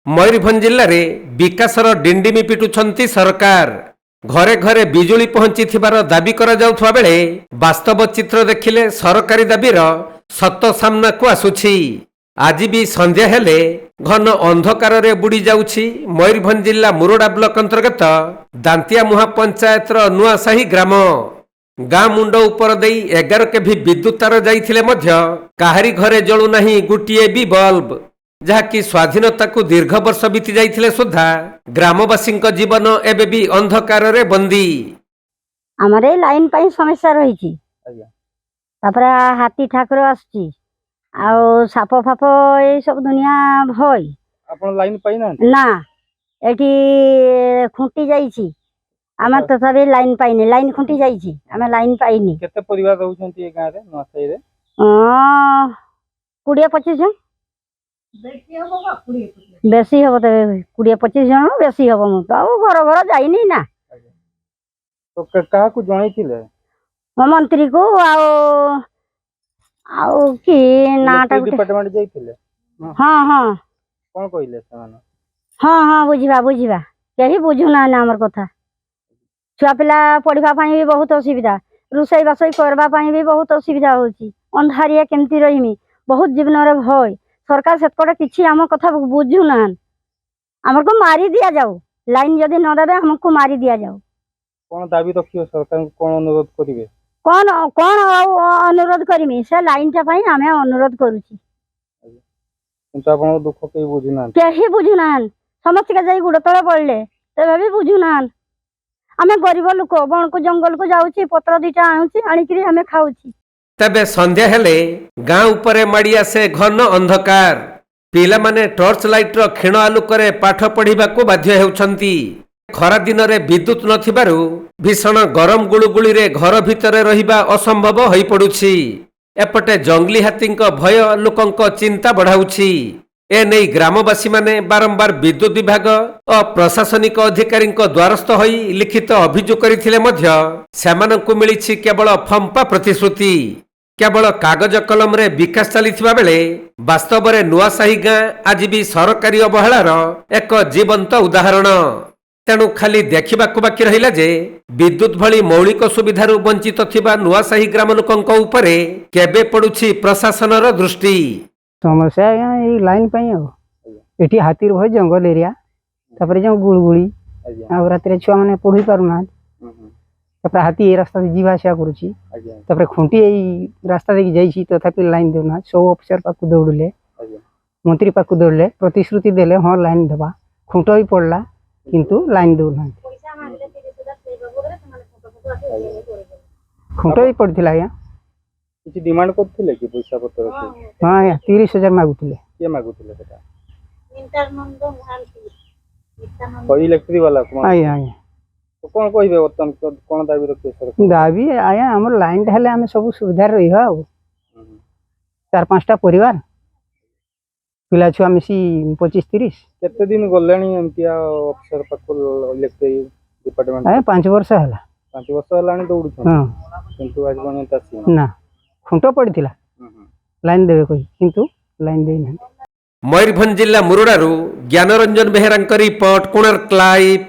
मयूरभंज जिले में विकासर डिंडिमी पिटुछंती सरकार घरे घरे बिजुली पहुंची दाबी करा जाउथवा बेले वास्तव चित्र देखिले सरकारी दाबीर सत सामना को आसुछि। आज भी संध्या हेले घन अंधकार रे बुड़ी जाउछि मयूरभंज जिला मुरोडा ब्लॉक अंतर्गत दांतिया मुहा पंचायत नुआसाही ग्राम। गाँ मुंड उपर देई 11 केभी विद्युत तार जाइथिले मध्य काहारी घरे जळु नाही गुटिए भी बल्ब, जहाँकि स्वाधीनता को दीर्घ वर्ष बीती जाइथिले सुधा ग्रामवासी जीवन एबे भी अंधकार रे बंदी। हमारे लाइन पाई समस्या रही तापर हाथी ठाकुर आसची आउ साप फाप ये सब दुनिया भय आपण लाइन पाई ना एठी खुंटी जाइछि आम तथापि लाइन पाइनी लाइन खुंटी जाइछि आम लाइन पाइनी। केते परिवार रहउछंती ए गां रे नसाई रे 20-25 जन बेसी हबो त 20-25 जन बेसी हबो मु तो घर घर जाइनी ना। तो कहा को जणाइथिले मंत्री को आउ कि नाटा डिपार्टमेंट जाइथिले? हां हां कोन कहिले समान? हां हां बुझिबा केही बुझुना ना हमर कथा। छुआ पिला पढ़ा भी बहुत असुविधा, रोसई बासई करने भी बहुत असुविधा होची। अंधारिया केमती रहीमी बहुत जीवन रे भय। सरकार सेपटे किछि आम कथा बुझुना हमर को मारी दिया जाऊ, लाइन जदि न देबे हमको मारी दिया जाऊ। कोन दाबी रखियो सरकार कोन अनुरोध करिवे? कोन कोन अनुरोध करिमी से लाइन टा पई हमें अनुरोध करूची। किंतु आपण दुख के बुझुना केही बुझुना समस्त के जाई गुड़ तळे पड़ले तबे भी बुझुना। आमे गरीब लोक बन को जंगल को जाउची पत्र दिटा आनुची आनिकरी हमें खाउची। तबे संध्या हेले गाँ उपरे माड़ी आसे घन अंधकार। पिला माने टॉर्च लाइट रो क्षीण आलोकरे पाठ पढ़िबाकू बाध्य हेउछंती। खरा दिन रे विद्युत नथिबारु भीषण गरम गुळुगुळी रे घर भितरे रहिबा असंभव होई पडुछि। एपटे जंगली हाथींक भय लोकंक चिंता बढ़ाउछि। ए नै ग्रामवासी माने बारंबार विद्युत विभाग और प्रशासनिक अधिकारी द्वारस्थ होई लिखित अभियोग करथिले मध्य सेमानंकु मिलिछि केवल फंपा प्रतिश्रुति। केवल कागज कलम रे विकास चलिथिबा बेले वास्तव रे नुआसाही गाँ आज भी सरकारी अवहेलार एक जीवंत उदाहरण। तेणु खाली देखिबाकू बाकी रहिला जे विद्युत भली मौलिक सुविधारू वंचित थिबा नुआसाही ग्राम लोकंक उपरे केबे पडुछि प्रशासनर दृष्टि। समस्या ये लाइन पाई एटी हाथी भय जंगल एरिया तापर जो गुड़गुड़ी आ रात छुआ मैंने पढ़ी पारुना तापर हाथी ए रास्ता जीवा आसा करुची तापर खुंटी ए रास्ता देखी जाइछि तथापि लाइन देना सब ऑफिसर पाकु दौड़ले मंत्री पाकु दौड़ले प्रतिश्रुति देले हाँ लाइन देबा खुंट ही पड़ला किंतु लाइन देउना खुंट ही पड़थिला या किछि डिमांड करथिले कि पैसा पत्र के? हां या 30,000 मागुथिले। के मागुथिले सेटा? कोई इलेक्ट्रिक वाला को? आया आया तो कोन कहिबे वर्तमान कोन दाबी रखियो सरकार? दाबी आया हमर लाइन हेले हम सब सुविधा रहिबा आ 4-5टा परिवार पिला छुआ मिसी 25-30 केते दिन गलेनी एमतिया ऑफिसर पाको इलेक्ट्रिक डिपार्टमेंट? आया 5 वर्ष हला। 5 वर्ष हलानी दौड़ु छ हां किंतु आज बने तासी ना खुंटो पड़थिला लाइन देबे कोई किंतु लाइन देई ना। मयूरभंज जिला मुरोडारू ज्ञानरंजन बेहेरांक रिपोर्ट कोणार्क लाइव।